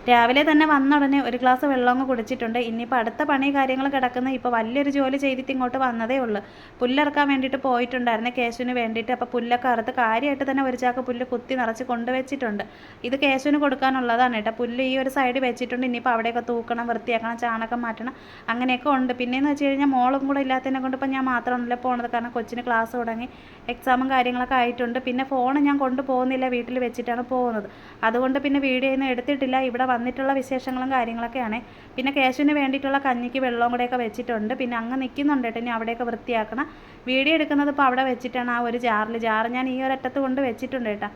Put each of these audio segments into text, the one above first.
രാവിലെ തന്നെ വന്ന ഉടനെ ഒരു ഗ്ലാസ് വെള്ളം കുടിച്ചിട്ടുണ്ട്. ഇനിയിപ്പോൾ അടുത്ത പണി കാര്യങ്ങൾ കിടക്കുന്ന ഇപ്പോൾ വലിയൊരു ജോലി ചെയ്തിട്ട് ഇങ്ങോട്ട് വന്നതേ ഉള്ളൂ. പുല്ലിറക്കാൻ വേണ്ടിയിട്ട് പോയിട്ടുണ്ടായിരുന്നു കേശുവിന് വേണ്ടിയിട്ട്. അപ്പോൾ പുല്ലൊക്കെ അറുത്ത് കാര്യമായിട്ട് തന്നെ ഒരു ചാക്ക് പുല്ല് കുത്തി നിറച്ച് കൊണ്ടുവച്ചിട്ടുണ്ട്. ഇത് കേശുവിന് കൊടുക്കാനുള്ളതാണ് കേട്ടോ. പുല്ല് ഈ ഒരു സൈഡ് വെച്ചിട്ടുണ്ട്. ഇനിയിപ്പോൾ അവിടെയൊക്കെ തൂക്കണം, വൃത്തിയാക്കണം, ചാണകം മാറ്റണം, അങ്ങനെയൊക്കെ ഉണ്ട്. പിന്നെയെന്ന് വെച്ച് കഴിഞ്ഞാൽ മോളും കൂടെ ഇല്ലാത്തതിനെ കൊണ്ട് ഇപ്പം ഞാൻ മാത്രമല്ല പോകുന്നത്. കാരണം കൊച്ചിന് ക്ലാസ് തുടങ്ങി, എക്സാമും കാര്യങ്ങളൊക്കെ ആയിട്ടുണ്ട്. പിന്നെ ഫോൺ ഞാൻ കൊണ്ടുപോകുന്നില്ല, വീട്ടിൽ വെച്ചിട്ടാണ് പോകുന്നത്. അതുകൊണ്ട് പിന്നെ വീഡിയോ ഒന്നും എടുത്തിട്ടില്ല. ഇവിടെ വന്നിട്ടുള്ള വിശേഷങ്ങളും കാര്യങ്ങളൊക്കെയാണ്. പിന്നെ കേശുവിന് വേണ്ടിയിട്ടുള്ള കഞ്ഞിക്ക് വെള്ളവും കൂടെയൊക്കെ വെച്ചിട്ടുണ്ട്. പിന്നെ അങ്ങ് നിൽക്കുന്നുണ്ട് കേട്ടോ. ഇനി അവിടെയൊക്കെ വൃത്തിയാക്കണം. വീഡിയോ എടുക്കുന്നത് ഇപ്പോൾ അവിടെ വെച്ചിട്ടാണ്, ആ ഒരു ജാറ് ഞാൻ ഈ ഒരറ്റത്ത് കൊണ്ട് വെച്ചിട്ടുണ്ട് കേട്ടോ.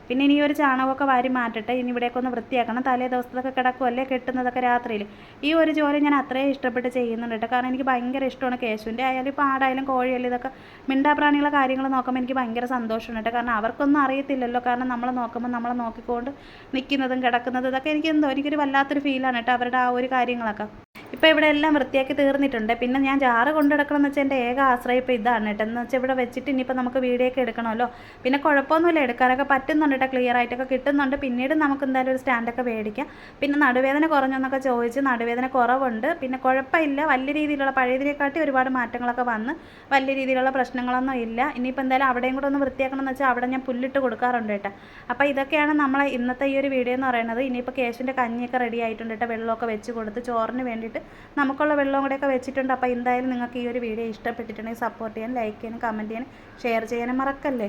പിന്നെ ഇനി ഒരു ചാണകമൊക്കെ വാരി മാറ്റട്ടെ. ഇനി ഇവിടെയൊക്കെ ഒന്ന് വൃത്തിയാക്കണം. തലേ ദിവസത്തൊക്കെ കിടക്കുമല്ലേ കെട്ടുന്നതൊക്കെ രാത്രിയിൽ. ഈ ഒരു ജോലി ഞാൻ അത്രയും ഇഷ്ടപ്പെട്ട് ചെയ്യുന്നുണ്ട് കേട്ടോ. കാരണം എനിക്ക് ഭയങ്കര ഇഷ്ടമാണ്. കേശുവിൻ്റെ ആയാലും ഇപ്പോൾ ആടായാലും കോഴിയായാലും ഇതൊക്കെ മിണ്ടാപ്രാണികളെ കാര്യങ്ങൾ നോക്കുമ്പോൾ എനിക്ക് ഭയങ്കര സന്തോഷമാണ് കേട്ടോ. കാരണം അവർക്കൊന്നും അറിയത്തില്ലല്ലോ. കാരണം നമ്മൾ നോക്കുമ്പോൾ നമ്മളെ നോക്കിക്കൊണ്ട് നിൽക്കുന്നതും കിടക്കുന്നതും ഇതൊക്കെ എനിക്കൊരു വല്ലാത്തൊരു ഫീലാണ് കേട്ടോ, അവരുടെ ആ ഒരു കാര്യങ്ങളൊക്കെ. ഇപ്പോൾ ഇവിടെ എല്ലാം വൃത്തിയാക്കി തീർന്നിട്ടുണ്ട്. പിന്നെ ഞാൻ ജാറ് കൊണ്ടെടുക്കണം എന്ന് വെച്ചാൽ എൻ്റെ ഏക ആശ്രയം ഇപ്പോൾ ഇതാണ് കേട്ടോ. എന്ന് വെച്ചാൽ ഇവിടെ വെച്ചിട്ട് ഇനിയിപ്പോൾ നമുക്ക് വീഡിയോ ഒക്കെ എടുക്കണമല്ലോ. പിന്നെ കുഴപ്പമൊന്നുമില്ല, എടുക്കാനൊക്കെ പറ്റുന്നുണ്ട് കേട്ടോ, ക്ലിയർ ആയിട്ടൊക്കെ കിട്ടുന്നുണ്ട്. പിന്നീട് നമുക്ക് എന്തായാലും ഒരു സ്റ്റാൻഡൊക്കെ മേടിക്കാം. പിന്നെ നടുവേദന കുറഞ്ഞെന്നൊക്കെ ചോദിച്ച് നടുവേദന കുറവുണ്ട്. പിന്നെ കുഴപ്പമില്ല, വലിയ രീതിയിലുള്ള പഴയതിനെക്കാട്ടി ഒരുപാട് മാറ്റങ്ങളൊക്കെ വന്ന് വലിയ രീതിയിലുള്ള പ്രശ്നങ്ങളൊന്നും ഇല്ല. ഇനിയിപ്പോൾ എന്തായാലും അവിടെയും കൂടെ ഒന്ന് വൃത്തിയാക്കണം എന്ന് വെച്ചാൽ അവിടെ ഞാൻ പുല്ലിട്ട് കൊടുക്കാറുണ്ട് കേട്ടോ. അപ്പോൾ ഇതൊക്കെയാണ് നമ്മളെ ഇന്നത്തെ ഈ ഒരു വീഡിയോ എന്ന് പറയുന്നത്. ഇനിയിപ്പോൾ കേശുവിൻ്റെ കഞ്ഞിയൊക്കെ റെഡി ആയിട്ടുണ്ട് കേട്ടോ. വെള്ളമൊക്കെ വെച്ച് കൊടുത്ത് ചോറിന് വേണ്ടിയിട്ട് നമുക്കുള്ള വെള്ളവും കൂടെയൊക്കെ വെച്ചിട്ടുണ്ട്. അപ്പോൾ എന്തായാലും നിങ്ങൾക്ക് ഈ ഒരു വീഡിയോ ഇഷ്ടപ്പെട്ടിട്ടുണ്ടെങ്കിൽ സപ്പോർട്ട് ചെയ്യാൻ, ലൈക്ക് ചെയ്യാനും, കമൻറ്റ് ചെയ്യാനും, ഷെയർ ചെയ്യാനും മറക്കല്ലേ.